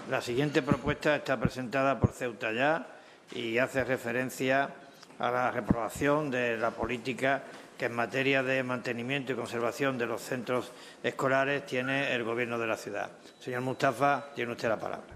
La siguiente propuesta está presentada por Ceuta Ya y hace referencia a la reprobación de la política que en materia de mantenimiento y conservación de los centros escolares tiene el Gobierno de la ciudad. Señor Mustafa, tiene usted la palabra.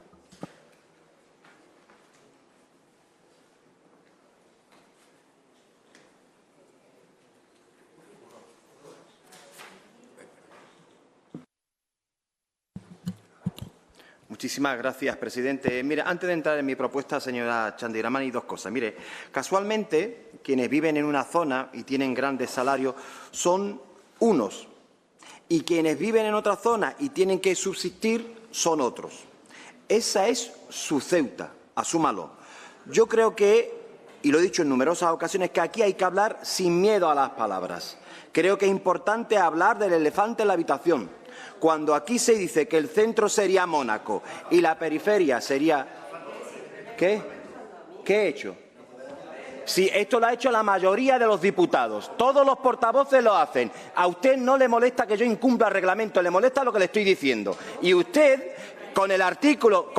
Muchísimas gracias, presidente. Mire, antes de entrar en mi propuesta, señora Chandiramani, dos cosas. Mire, casualmente, quienes viven en una zona y tienen grandes salarios son unos, y quienes viven en otra zona y tienen que subsistir son otros. Esa es su Ceuta, asúmalo. Yo creo que, y lo he dicho en numerosas ocasiones, que aquí hay que hablar sin miedo a las palabras. Creo que es importante hablar del elefante en la habitación. Cuando aquí se dice que el centro sería Mónaco y la periferia sería... ¿Qué? ¿Qué he hecho? Sí, esto lo ha hecho la mayoría de los diputados. Todos los portavoces lo hacen. A usted no le molesta que yo incumpla el reglamento, le molesta lo que le estoy diciendo. Y usted, con el artículo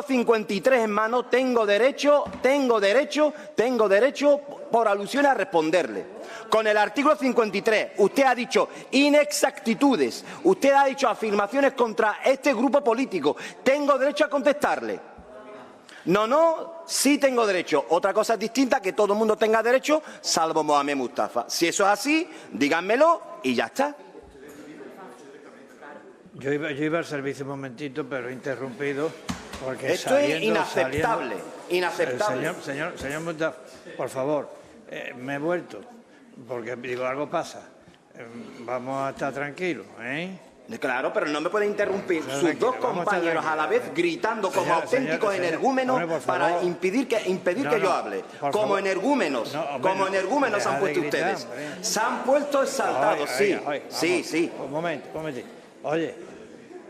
53 en mano, tengo derecho por alusión a responderle. Con el artículo 53, usted ha dicho inexactitudes, usted ha dicho afirmaciones contra este grupo político. ¿Tengo derecho a contestarle? No, sí tengo derecho. Otra cosa es distinta, que todo el mundo tenga derecho, salvo Mohamed Mustafa. Si eso es así, díganmelo y ya está. Yo iba al servicio un momentito, pero he interrumpido porque esto es inaceptable, inaceptable. Señor Mustafa, por favor, me he vuelto, porque digo, algo pasa. Vamos a estar tranquilos, ¿eh? Claro, pero no me puede interrumpir sus dos compañeros a la vez gritando como auténticos energúmenos para impedir que yo hable. Como energúmenos, se han puesto ustedes. Se han puesto exaltados, sí. Un momento. Oye,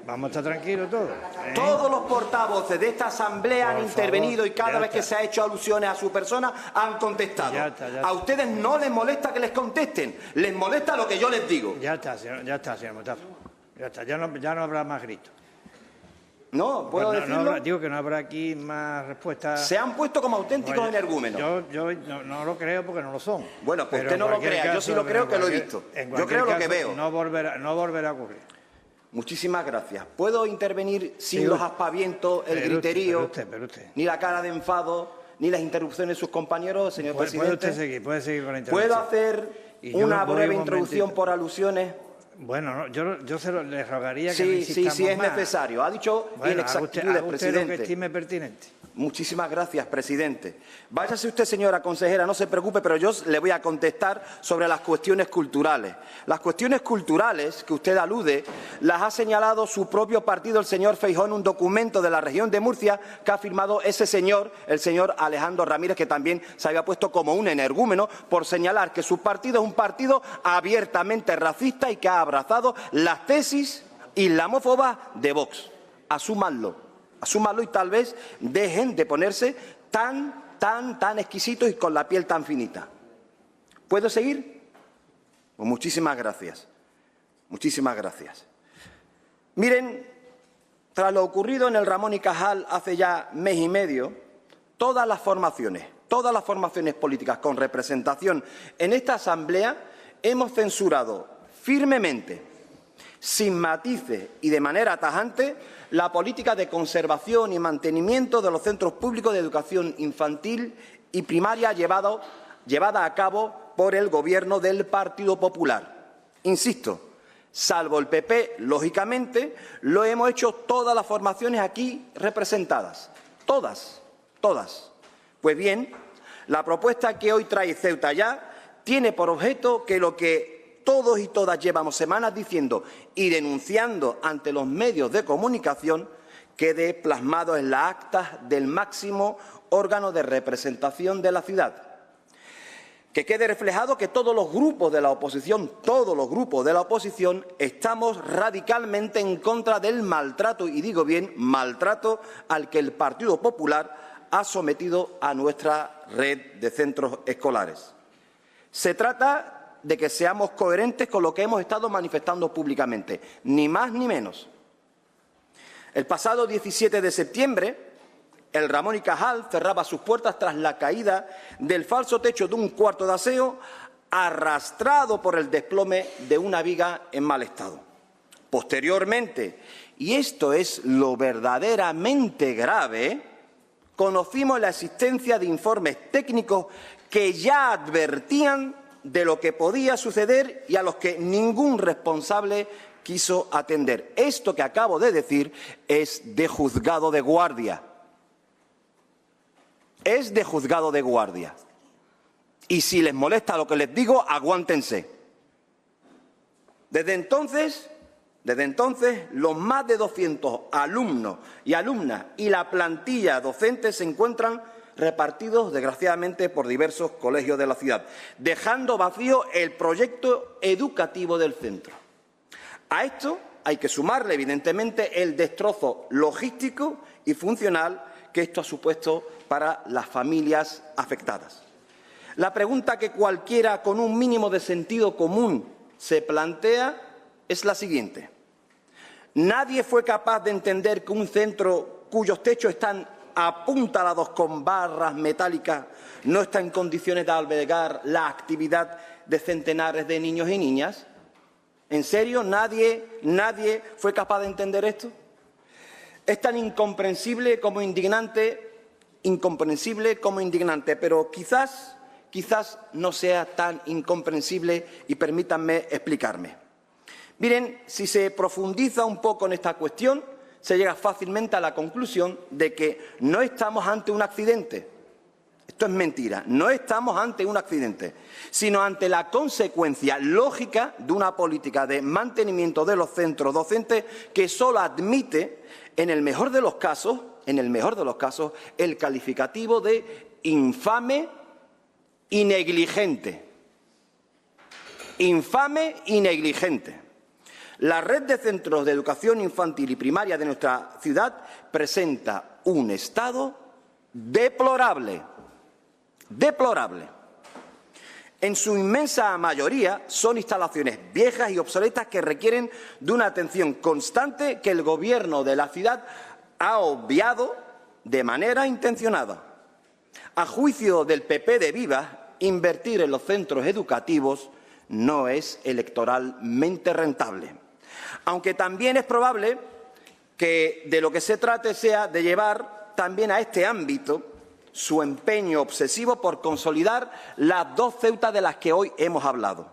vamos a estar tranquilos todos. Todos los portavoces de esta asamblea han intervenido y cada vez que se ha hecho alusiones a su persona han contestado. A ustedes no les molesta que les contesten, les molesta lo que yo les digo. Ya está, señor Mustafa. Ya está, ya no habrá más gritos. No, ¿puedo decirlo? Digo que no habrá aquí más respuestas. Se han puesto como auténticos energúmenos. Yo no lo creo porque no lo son. Bueno, pues usted no lo crea, yo sí lo creo, que lo he visto. Yo creo lo que veo. No volverá a ocurrir. Muchísimas gracias. ¿Puedo intervenir sin los aspavientos, el griterío, ni la cara de enfado, ni las interrupciones de sus compañeros, señor presidente? Puede seguir con la intervención. ¿Puedo hacer una breve introducción por alusiones? Bueno, yo le rogaría que no insistamos sí, es más. necesario. Ha dicho inexactitudes, presidente. Lo que estime pertinente. Muchísimas gracias, presidente. Váyase usted, señora consejera, no se preocupe, pero yo le voy a contestar sobre las cuestiones culturales. Las cuestiones culturales que usted alude las ha señalado su propio partido, el señor Feijóo, en un documento de la región de Murcia que ha firmado ese señor, el señor Alejandro Ramírez, que también se había puesto como un energúmeno por señalar que su partido es un partido abiertamente racista y que ha abrazado las tesis islamófobas de Vox. Asúmanlo y tal vez dejen de ponerse tan exquisitos y con la piel tan finita. ¿Puedo seguir? Pues muchísimas gracias. Muchísimas gracias. Miren, tras lo ocurrido en el Ramón y Cajal hace ya mes y medio, todas las formaciones políticas con representación en esta asamblea hemos censurado firmemente, sin matices y de manera tajante, la política de conservación y mantenimiento de los centros públicos de educación infantil y primaria llevada a cabo por el Gobierno del Partido Popular. Insisto, salvo el PP, lógicamente, lo hemos hecho todas las formaciones aquí representadas. Todas. Pues bien, la propuesta que hoy trae Ceuta Ya tiene por objeto que lo que todos y todas llevamos semanas diciendo y denunciando ante los medios de comunicación quede plasmado en las actas del máximo órgano de representación de la ciudad. Que quede reflejado que todos los grupos de la oposición, estamos radicalmente en contra del maltrato, y digo bien, maltrato al que el Partido Popular ha sometido a nuestra red de centros escolares. Se trata de que seamos coherentes con lo que hemos estado manifestando públicamente, ni más ni menos. El pasado 17 de septiembre, el Ramón y Cajal cerraba sus puertas tras la caída del falso techo de un cuarto de aseo arrastrado por el desplome de una viga en mal estado. Posteriormente, y esto es lo verdaderamente grave, conocimos la existencia de informes técnicos que ya advertían de lo que podía suceder y a los que ningún responsable quiso atender. Esto que acabo de decir es de juzgado de guardia. Es de juzgado de guardia. Y si les molesta lo que les digo, aguántense. Desde entonces, los más de 200 alumnos y alumnas y la plantilla docente se encuentran repartidos, desgraciadamente, por diversos colegios de la ciudad, dejando vacío el proyecto educativo del centro. A esto hay que sumarle, evidentemente, el destrozo logístico y funcional que esto ha supuesto para las familias afectadas. La pregunta que cualquiera con un mínimo de sentido común se plantea es la siguiente. Nadie fue capaz de entender que un centro cuyos techos están apuntalados con barras metálicas no está en condiciones de albergar la actividad de centenares de niños y niñas. ¿En serio? ¿Nadie fue capaz de entender esto? Es tan incomprensible como indignante, pero quizás no sea tan incomprensible y permítanme explicarme. Miren, si se profundiza un poco en esta cuestión, se llega fácilmente a la conclusión de que no estamos ante un accidente. Esto es mentira, no estamos ante un accidente, sino ante la consecuencia lógica de una política de mantenimiento de los centros docentes que solo admite, en el mejor de los casos, el calificativo de infame y negligente. Infame y negligente. La red de centros de educación infantil y primaria de nuestra ciudad presenta un estado deplorable. Deplorable. En su inmensa mayoría son instalaciones viejas y obsoletas que requieren de una atención constante que el Gobierno de la ciudad ha obviado de manera intencionada. A juicio del PP de Vivas, invertir en los centros educativos no es electoralmente rentable. Aunque también es probable que de lo que se trate sea de llevar también a este ámbito su empeño obsesivo por consolidar las dos Ceutas de las que hoy hemos hablado.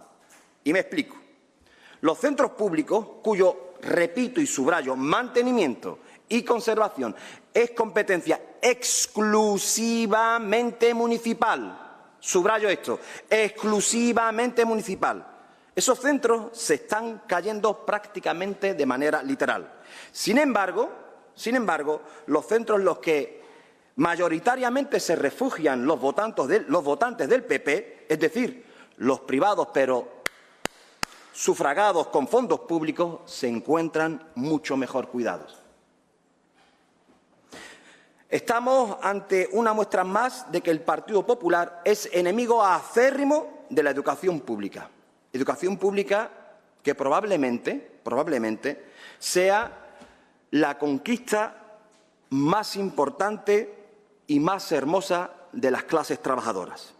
Y me explico. Los centros públicos, cuyo, repito y subrayo, mantenimiento y conservación es competencia exclusivamente municipal, subrayo esto, exclusivamente municipal. Esos centros se están cayendo prácticamente de manera literal. Sin embargo, los centros en los que mayoritariamente se refugian los votantes del PP, es decir, los privados pero sufragados con fondos públicos, se encuentran mucho mejor cuidados. Estamos ante una muestra más de que el Partido Popular es enemigo acérrimo de la educación pública. Educación pública que probablemente sea la conquista más importante y más hermosa de las clases trabajadoras.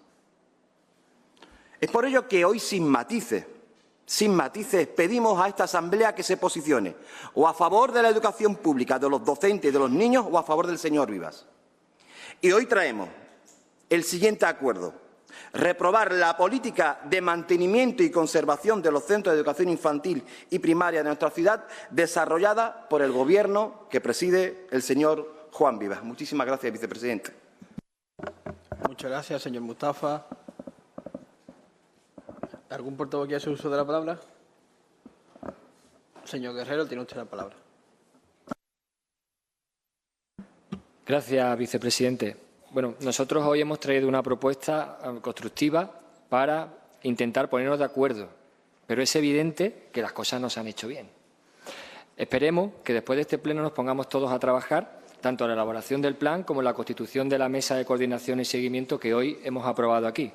Es por ello que hoy, sin matices, pedimos a esta Asamblea que se posicione o a favor de la educación pública, de los docentes y de los niños, o a favor del señor Vivas. Y hoy traemos el siguiente acuerdo: reprobar la política de mantenimiento y conservación de los centros de educación infantil y primaria de nuestra ciudad, desarrollada por el Gobierno que preside el señor Juan Vivas. Muchísimas gracias, vicepresidente. Muchas gracias, señor Mustafa. ¿Algún portavoz que hace uso de la palabra? Señor Guerrero, tiene usted la palabra. Gracias, vicepresidente. Bueno, nosotros hoy hemos traído una propuesta constructiva para intentar ponernos de acuerdo, pero es evidente que las cosas no se han hecho bien. Esperemos que después de este pleno nos pongamos todos a trabajar, tanto en la elaboración del plan como en la constitución de la mesa de coordinación y seguimiento que hoy hemos aprobado aquí.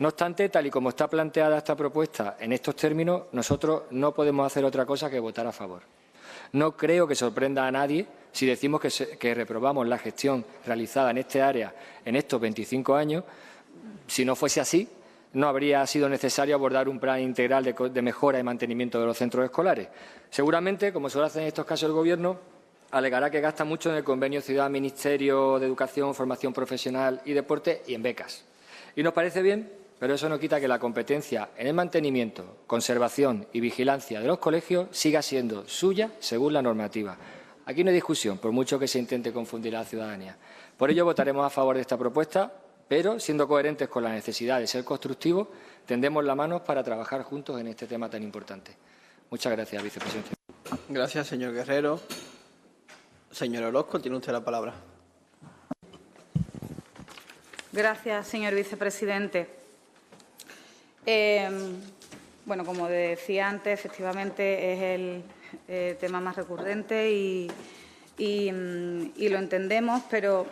No obstante, tal y como está planteada esta propuesta en estos términos, nosotros no podemos hacer otra cosa que votar a favor. No creo que sorprenda a nadie si decimos que reprobamos la gestión realizada en este área en estos 25 años. Si no fuese así, no habría sido necesario abordar un plan integral de mejora y mantenimiento de los centros escolares. Seguramente, como suele hacer en estos casos el Gobierno, alegará que gasta mucho en el convenio Ciudad-Ministerio de Educación, Formación Profesional y Deporte y en becas. Y nos parece bien, pero eso no quita que la competencia en el mantenimiento, conservación y vigilancia de los colegios siga siendo suya según la normativa. Aquí no hay discusión, por mucho que se intente confundir a la ciudadanía. Por ello, votaremos a favor de esta propuesta, pero, siendo coherentes con la necesidad de ser constructivos, tendemos las manos para trabajar juntos en este tema tan importante. Muchas gracias, vicepresidente. Gracias, señor Guerrero. Señor Orozco, tiene usted la palabra. Gracias, señor vicepresidente. Bueno, como decía antes, efectivamente es el tema más recurrente y lo entendemos, pero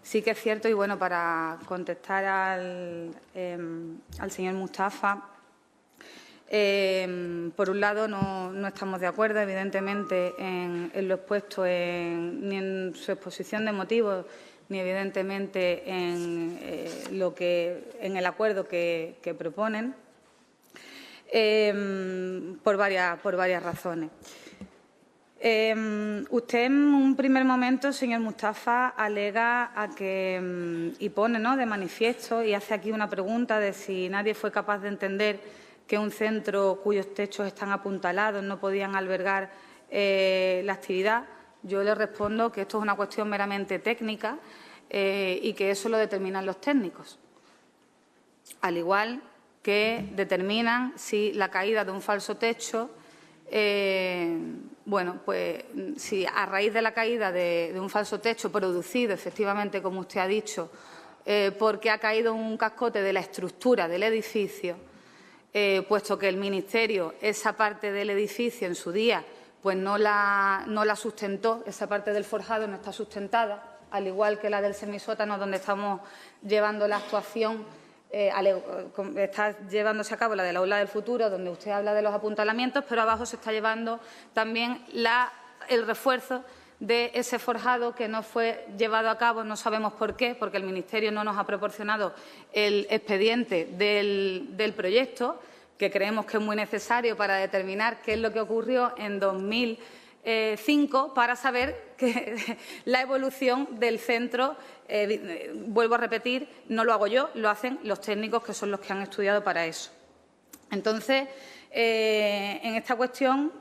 sí que es cierto, y bueno, para contestar al señor Mustafa, por un lado no estamos de acuerdo, evidentemente, en lo expuesto ni en su exposición de motivos, ni evidentemente en el acuerdo que proponen, por varias razones. Usted en un primer momento, señor Mustafa, alega y pone, ¿no?, de manifiesto y hace aquí una pregunta de si nadie fue capaz de entender que un centro cuyos techos están apuntalados no podían albergar la actividad. Yo le respondo que esto es una cuestión meramente técnica y que eso lo determinan los técnicos, al igual que determinan si la caída de un falso techo, bueno, pues si a raíz de la caída de un falso techo producido, efectivamente, como usted ha dicho, porque ha caído un cascote de la estructura del edificio, puesto que el Ministerio esa parte del edificio en su día pues no la sustentó, esa parte del forjado no está sustentada, al igual que la del semisótano, donde estamos llevando la actuación, está llevándose a cabo la del aula del futuro, donde usted habla de los apuntalamientos, pero abajo se está llevando también el refuerzo de ese forjado que no fue llevado a cabo, no sabemos por qué, porque el Ministerio no nos ha proporcionado el expediente del proyecto, que creemos que es muy necesario para determinar qué es lo que ocurrió en 2005 para saber que la evolución del centro, vuelvo a repetir, no lo hago yo, lo hacen los técnicos que son los que han estudiado para eso. Entonces, en esta cuestión,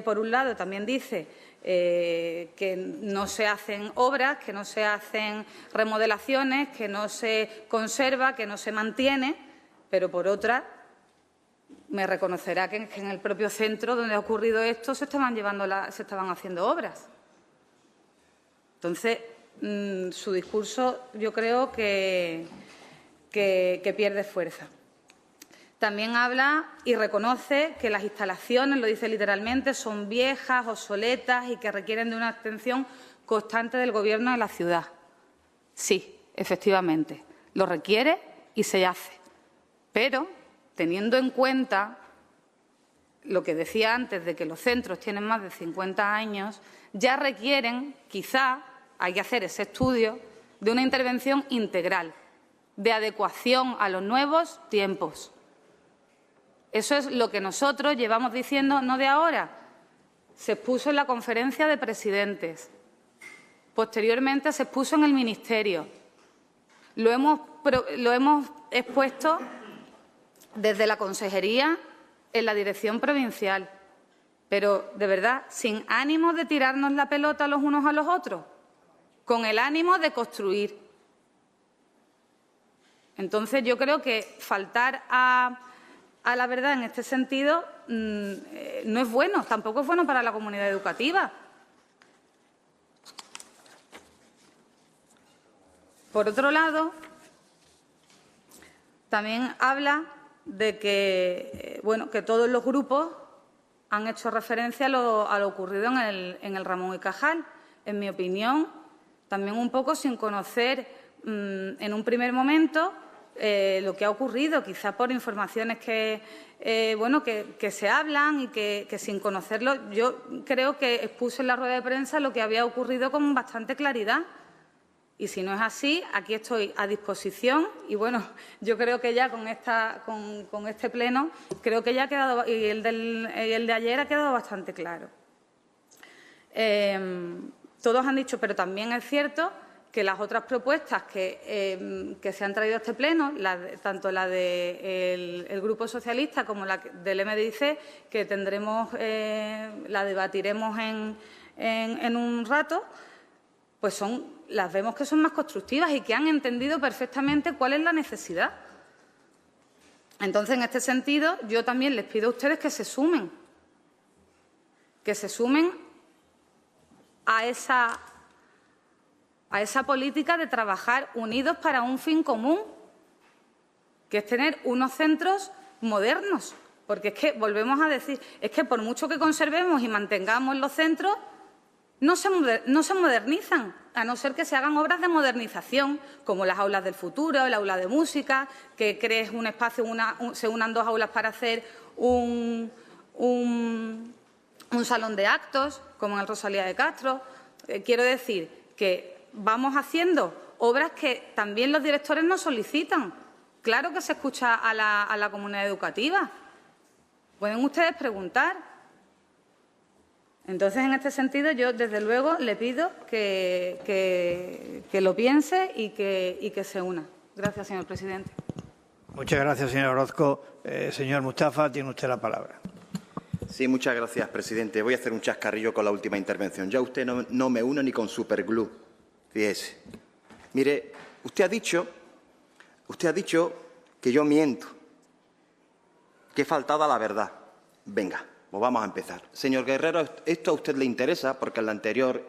por un lado, también dice que no se hacen obras, que no se hacen remodelaciones, que no se conserva, que no se mantiene, pero por otra, me reconocerá que en el propio centro donde ha ocurrido esto se estaban haciendo obras. Entonces, su discurso yo creo que pierde fuerza. También habla y reconoce que las instalaciones, lo dice literalmente, son viejas, obsoletas y que requieren de una atención constante del Gobierno de la ciudad. Sí, efectivamente, lo requiere y se hace. Pero, teniendo en cuenta lo que decía antes de que los centros tienen más de 50 años, ya requieren, quizá, hay que hacer ese estudio, de una intervención integral, de adecuación a los nuevos tiempos. Eso es lo que nosotros llevamos diciendo no de ahora. Se expuso en la conferencia de presidentes. Posteriormente se expuso en el Ministerio. Lo hemos expuesto desde la Consejería en la Dirección Provincial. Pero, de verdad, sin ánimo de tirarnos la pelota los unos a los otros, con el ánimo de construir. Entonces, yo creo que faltar a la verdad en este sentido no es bueno, tampoco es bueno para la comunidad educativa. Por otro lado, también habla de que, bueno, que todos los grupos han hecho referencia a lo ocurrido en el Ramón y Cajal. En mi opinión, también un poco sin conocer en un primer momento lo que ha ocurrido, quizá por informaciones que se hablan y que sin conocerlo, yo creo que expuse en la rueda de prensa lo que había ocurrido con bastante claridad. Y si no es así, aquí estoy a disposición y, bueno, yo creo que ya con este pleno, creo que ya ha quedado, y el de ayer ha quedado bastante claro. Todos han dicho, pero también es cierto que las otras propuestas que se han traído a este pleno, tanto la del Grupo Socialista como la del MDIC, que la debatiremos en un rato, pues las vemos que son más constructivas y que han entendido perfectamente cuál es la necesidad. Entonces, en este sentido, yo también les pido a ustedes que se sumen a esa política de trabajar unidos para un fin común, que es tener unos centros modernos. Porque es que, volvemos a decir, es que por mucho que conservemos y mantengamos los centros, no se modernizan, a no ser que se hagan obras de modernización, como las aulas del futuro, el aula de música, que crees un espacio, se unan dos aulas para hacer un salón de actos, como en el Rosalía de Castro. Quiero decir que vamos haciendo obras que también los directores nos solicitan. Claro que se escucha a la comunidad educativa. Pueden ustedes preguntar. Entonces, en este sentido, yo, desde luego, le pido que lo piense y que se una. Gracias, señor presidente. Muchas gracias, señor Orozco. Señor Mustafa, tiene usted la palabra. Sí, muchas gracias, presidente. Voy a hacer un chascarrillo con la última intervención. Ya usted no me une ni con superglue. Fíjese. Mire, usted ha dicho que yo miento, que he faltado a la verdad. Venga. Pues vamos a empezar. Señor Guerrero, esto a usted le interesa porque en la anterior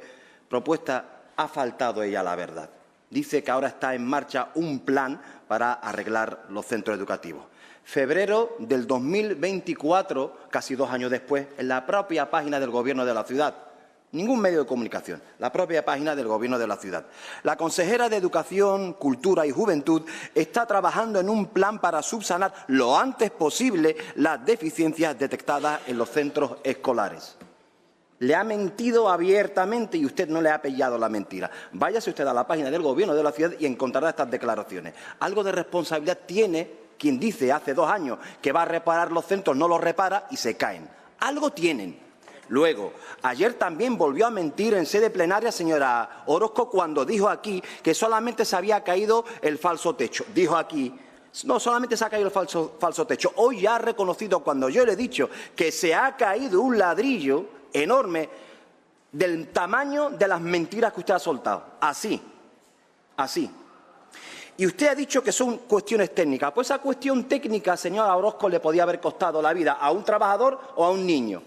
propuesta ha faltado ella la verdad. Dice que ahora está en marcha un plan para arreglar los centros educativos. Febrero del 2024, casi 2 años después, en la propia página del Gobierno de la ciudad. Ningún medio de comunicación, la propia página del Gobierno de la ciudad. La consejera de Educación, Cultura y Juventud está trabajando en un plan para subsanar lo antes posible las deficiencias detectadas en los centros escolares. Le ha mentido abiertamente y usted no le ha pillado la mentira. Váyase usted a la página del Gobierno de la ciudad y encontrará estas declaraciones. Algo de responsabilidad tiene quien dice hace 2 años que va a reparar los centros, no los repara y se caen. Algo tienen. Luego, ayer también volvió a mentir en sede plenaria, señora Orozco, cuando dijo aquí que solamente se había caído el falso techo. Dijo aquí, no, solamente se ha caído el falso techo. Hoy ya ha reconocido, cuando yo le he dicho que se ha caído un ladrillo enorme del tamaño de las mentiras que usted ha soltado. Así. Y usted ha dicho que son cuestiones técnicas. Pues esa cuestión técnica, señora Orozco, le podía haber costado la vida a un trabajador o a un niño.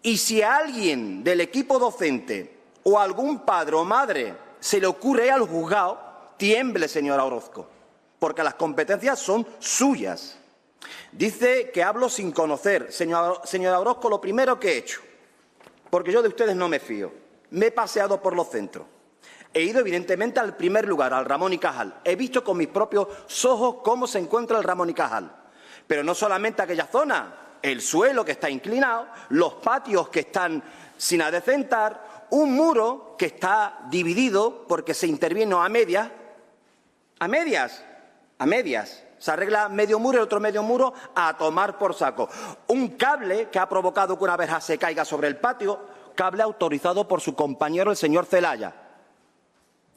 Y si a alguien del equipo docente o a algún padre o madre se le ocurre ir al juzgado, tiemble, señora Orozco, porque las competencias son suyas. Dice que hablo sin conocer. Señora Orozco, lo primero que he hecho, porque yo de ustedes no me fío, me he paseado por los centros. He ido, evidentemente, al primer lugar, al Ramón y Cajal. He visto con mis propios ojos cómo se encuentra el Ramón y Cajal. Pero no solamente aquella zona. El suelo que está inclinado, los patios que están sin adecentar, un muro que está dividido porque se intervino a medias. Se arregla medio muro y otro medio muro a tomar por saco. Un cable que ha provocado que una verja se caiga sobre el patio, cable autorizado por su compañero, el señor Celaya.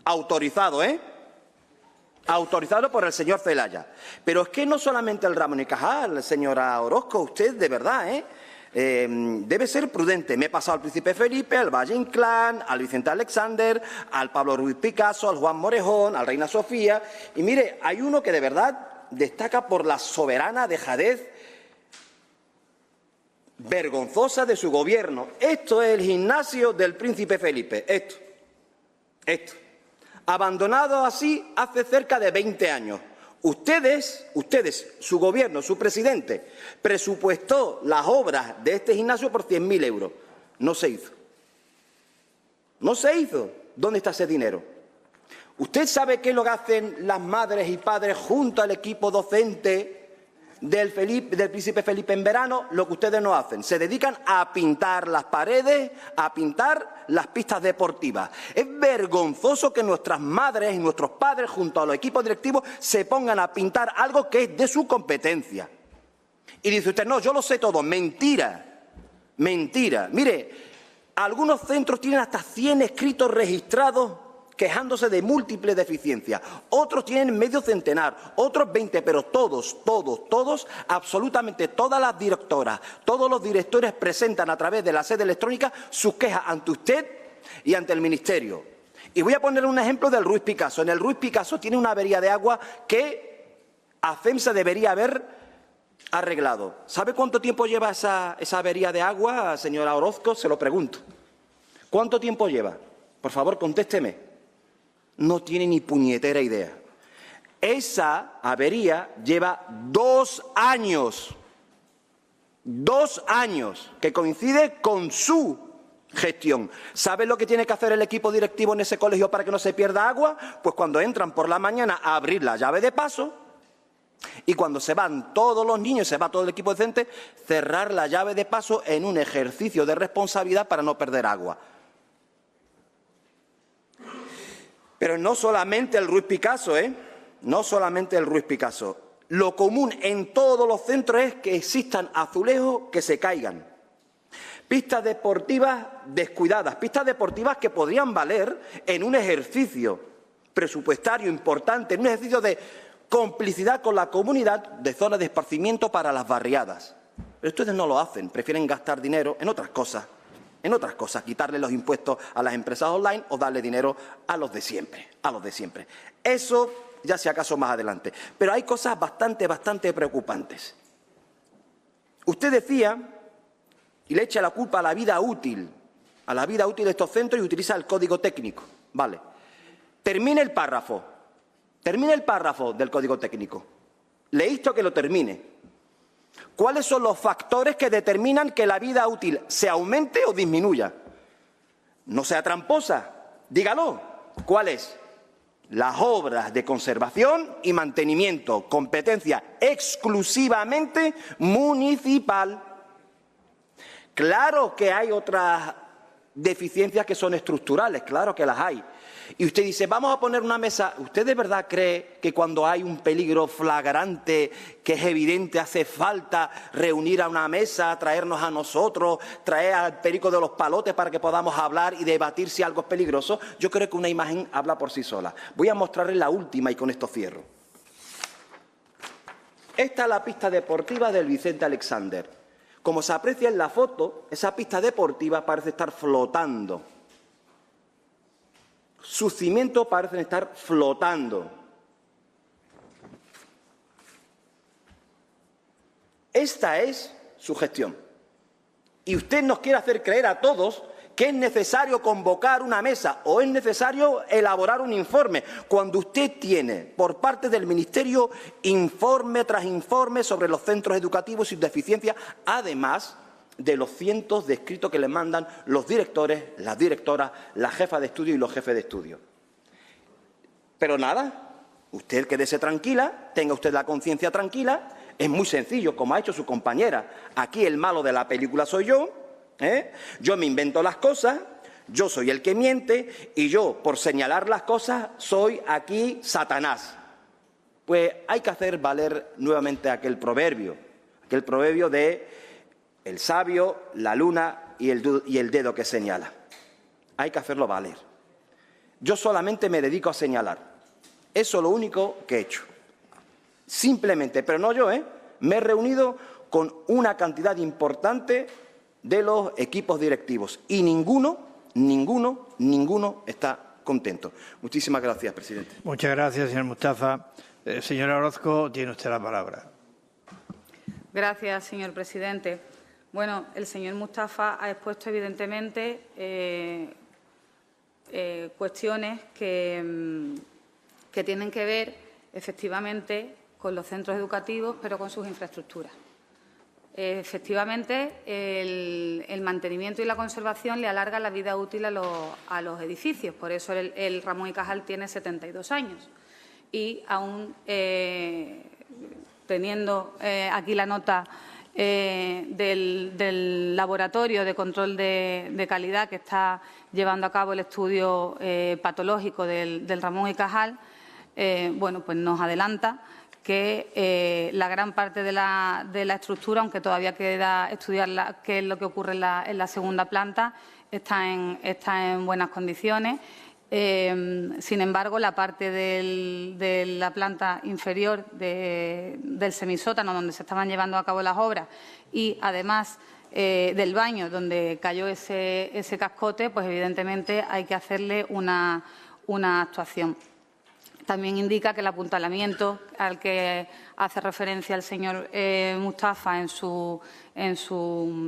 Autorizado, autorizado por el señor Celaya. Pero es que no solamente el Ramón y Cajal, señora Orozco, usted de verdad, debe ser prudente. Me he pasado al Príncipe Felipe, al Valle Inclán, al Vicente Alexander, al Pablo Ruiz Picasso, al Juan Morejón, al Reina Sofía. Y mire, hay uno que de verdad destaca por la soberana dejadez vergonzosa de su gobierno. Esto es el gimnasio del Príncipe Felipe. Esto. Abandonado así hace cerca de 20 años. Ustedes, su gobierno, su presidente, presupuestó las obras de este gimnasio por 100.000 euros. No se hizo. ¿Dónde está ese dinero? ¿Usted sabe qué es lo que hacen las madres y padres junto al equipo docente del Príncipe Felipe en verano? Lo que ustedes no hacen. Se dedican a pintar las paredes, a pintar las pistas deportivas. Es vergonzoso que nuestras madres y nuestros padres, junto a los equipos directivos, se pongan a pintar algo que es de su competencia. Y dice usted, no, yo lo sé todo. Mentira. Mentira. Mire, algunos centros tienen hasta 100 escritos registrados quejándose de múltiples deficiencias. Otros tienen medio centenar, otros 20, pero todos, absolutamente todas las directoras, todos los directores presentan a través de la sede electrónica sus quejas ante usted y ante el Ministerio. Y voy a poner un ejemplo del Ruiz Picasso. En el Ruiz Picasso tiene una avería de agua que ACEMSA debería haber arreglado. ¿Sabe cuánto tiempo lleva esa avería de agua, señora Orozco? Se lo pregunto. ¿Cuánto tiempo lleva? Por favor, contésteme. No tiene ni puñetera idea. Esa avería lleva 2 años. 2 años, que coincide con su gestión. ¿Sabe lo que tiene que hacer el equipo directivo en ese colegio para que no se pierda agua? Pues cuando entran por la mañana a abrir la llave de paso y cuando se van todos los niños, se va todo el equipo docente, cerrar la llave de paso en un ejercicio de responsabilidad para no perder agua. Pero no solamente el Ruiz Picasso, no solamente el Ruiz Picasso. Lo común en todos los centros es que existan azulejos que se caigan. Pistas deportivas descuidadas, pistas deportivas que podrían valer en un ejercicio presupuestario importante, en un ejercicio de complicidad con la comunidad de zonas de esparcimiento para las barriadas. Pero ustedes no lo hacen, prefieren gastar dinero en otras cosas. Quitarle los impuestos a las empresas online o darle dinero a los de siempre, Eso ya si acaso más adelante. Pero hay cosas bastante preocupantes. Usted decía, y le echa la culpa a la vida útil de estos centros y utiliza el código técnico. Vale. Termine el párrafo del código técnico. Le insto a que lo termine. ¿Cuáles son los factores que determinan que la vida útil se aumente o disminuya? No sea tramposa, dígalo. ¿Cuál es? Las obras de conservación y mantenimiento, competencia exclusivamente municipal. Claro que hay otras deficiencias que son estructurales, claro que las hay. Y usted dice, vamos a poner una mesa. ¿Usted de verdad cree que cuando hay un peligro flagrante, que es evidente, hace falta reunir a una mesa, traernos a nosotros, traer al perico de los palotes para que podamos hablar y debatir si algo es peligroso? Yo creo que una imagen habla por sí sola. Voy a mostrarles la última y con esto cierro. Esta es la pista deportiva del Vicente Alexander. Como se aprecia en la foto, esa pista deportiva parece estar flotando. Sus cimientos parecen estar flotando. Esta es su gestión. Y usted nos quiere hacer creer a todos que es necesario convocar una mesa o es necesario elaborar un informe, cuando usted tiene por parte del Ministerio informe tras informe sobre los centros educativos y sus deficiencias, además de los cientos de escritos que le mandan los directores, las directoras, la jefa de estudio y los jefes de estudio. Pero nada, usted quédese tranquila, tenga usted la conciencia tranquila, es muy sencillo, como ha hecho su compañera. Aquí el malo de la película soy yo, yo me invento las cosas, yo soy el que miente y yo, por señalar las cosas, soy aquí Satanás. Pues hay que hacer valer nuevamente aquel proverbio de el sabio, la luna y el dedo que señala. Hay que hacerlo valer. Yo solamente me dedico a señalar. Eso es lo único que he hecho. Simplemente, pero no yo, me he reunido con una cantidad importante de los equipos directivos y ninguno está contento. Muchísimas gracias, presidente. Muchas gracias, señor Mustafa. Señora Orozco, tiene usted la palabra. Gracias, señor presidente. Bueno, el señor Mustafa ha expuesto evidentemente cuestiones que tienen que ver efectivamente con los centros educativos, pero con sus infraestructuras. efectivamente, el mantenimiento y la conservación le alarga la vida útil a los edificios. Por eso el Ramón y Cajal tiene 72 años. Y aún teniendo aquí la nota del laboratorio de control de calidad que está llevando a cabo el estudio patológico del Ramón y Cajal, bueno, pues nos adelanta que la gran parte de la estructura, aunque todavía queda estudiar qué es lo que ocurre en la segunda planta, está en buenas condiciones. Sin embargo, la parte de la planta inferior del semisótano, donde se estaban llevando a cabo las obras, y además del baño, donde cayó ese cascote, pues evidentemente hay que hacerle una actuación. También indica que el apuntalamiento al que hace referencia el señor Mustafa en su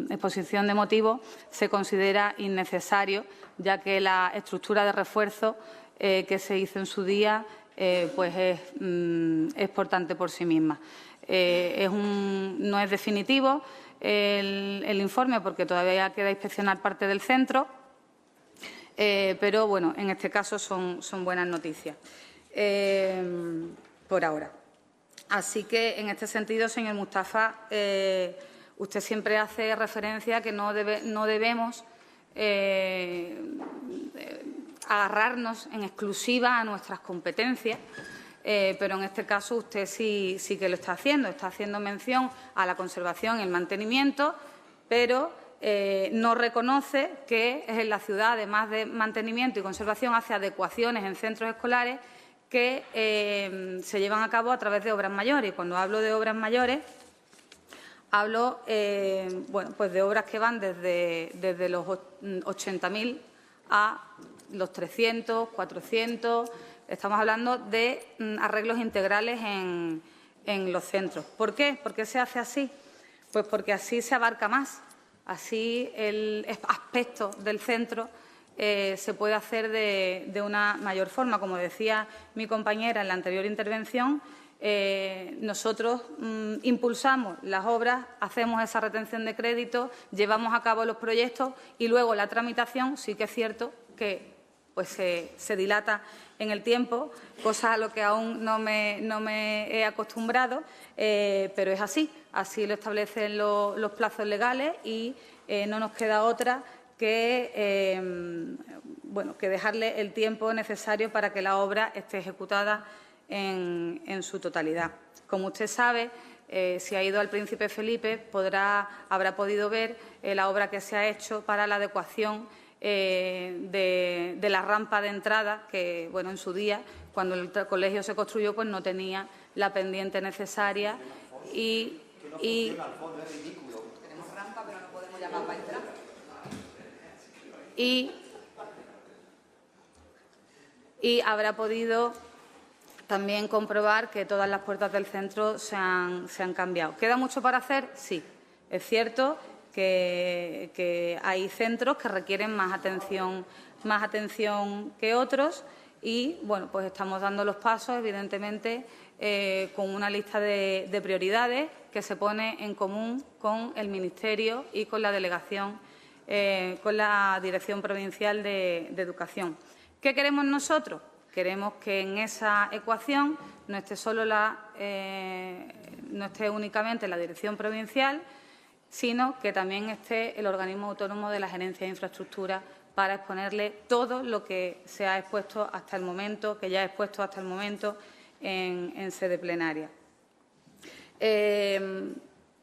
exposición de motivos se considera innecesario, ya que la estructura de refuerzo que se hizo en su día pues es portante por sí misma. No es definitivo el informe porque todavía queda inspeccionar parte del centro, pero bueno, en este caso son buenas noticias. Por ahora. Así que, en este sentido, señor Mustafa, usted siempre hace referencia a que no debemos agarrarnos en exclusiva a nuestras competencias, pero en este caso usted sí que lo está haciendo mención a la conservación y el mantenimiento, pero no reconoce que en la ciudad, además de mantenimiento y conservación, hace adecuaciones en centros escolares que se llevan a cabo a través de obras mayores. Y cuando hablo de obras mayores, hablo bueno, pues de obras que van desde los 80.000 a los 300, 400. Estamos hablando de arreglos integrales en los centros. ¿Por qué? ¿Por qué se hace así? Pues porque así se abarca más. Así el aspecto del centro se puede hacer de una mayor forma. Como decía mi compañera en la anterior intervención, nosotros impulsamos las obras, hacemos esa retención de crédito, llevamos a cabo los proyectos y luego la tramitación sí que es cierto que pues, se dilata en el tiempo, cosa a lo que aún no me he acostumbrado, pero es así. Así lo establecen los plazos legales y no nos queda otra que dejarle el tiempo necesario para que la obra esté ejecutada en su totalidad. Como usted sabe, si ha ido al Príncipe Felipe, habrá podido ver la obra que se ha hecho para la adecuación de la rampa de entrada, que bueno, en su día, cuando el colegio se construyó, pues no tenía la pendiente necesaria y tenemos rampa, pero no podemos llamar para entrar. Y habrá podido también comprobar que todas las puertas del centro se han cambiado. ¿Queda mucho para hacer? Sí. Es cierto que hay centros que requieren más atención que otros y, bueno, pues estamos dando los pasos, evidentemente, con una lista de prioridades que se pone en común con el Ministerio y con la delegación, con la Dirección Provincial de Educación. ¿Qué queremos nosotros? Queremos que en esa ecuación no esté únicamente la Dirección Provincial, sino que también esté el organismo autónomo de la Gerencia de Infraestructura para exponerle todo lo que se ha expuesto hasta el momento, que ya he expuesto hasta el momento en sede plenaria.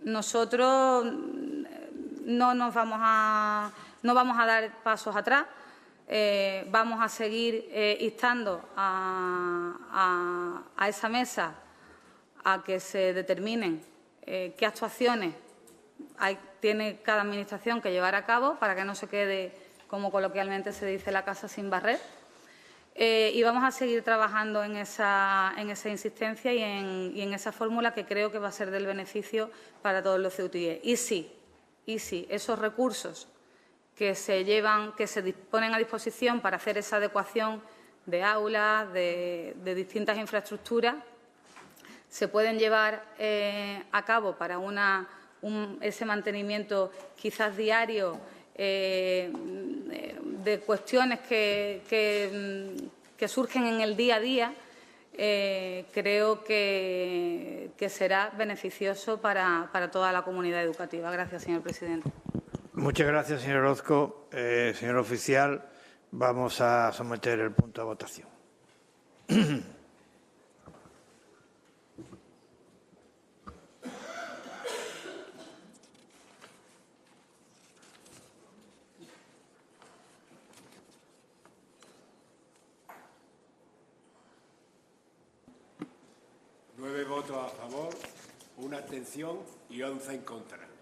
Nosotros no vamos a dar pasos atrás. Vamos a seguir instando a esa mesa a que se determinen qué actuaciones tiene cada administración que llevar a cabo para que no se quede, como coloquialmente se dice, la casa sin barrer. Y vamos a seguir trabajando en esa insistencia y en esa fórmula que creo que va a ser del beneficio para todos los ceutíes. Y sí, esos recursos que se disponen a disposición para hacer esa adecuación de aulas, de distintas infraestructuras, se pueden llevar a cabo para una ese mantenimiento quizás diario de cuestiones que surgen en el día a día, creo que será beneficioso para toda la comunidad educativa. Gracias, señor presidente. Muchas gracias, señor Orozco. Señor oficial, vamos a someter el punto a votación. Nueve votos a favor, una abstención y 11 en contra.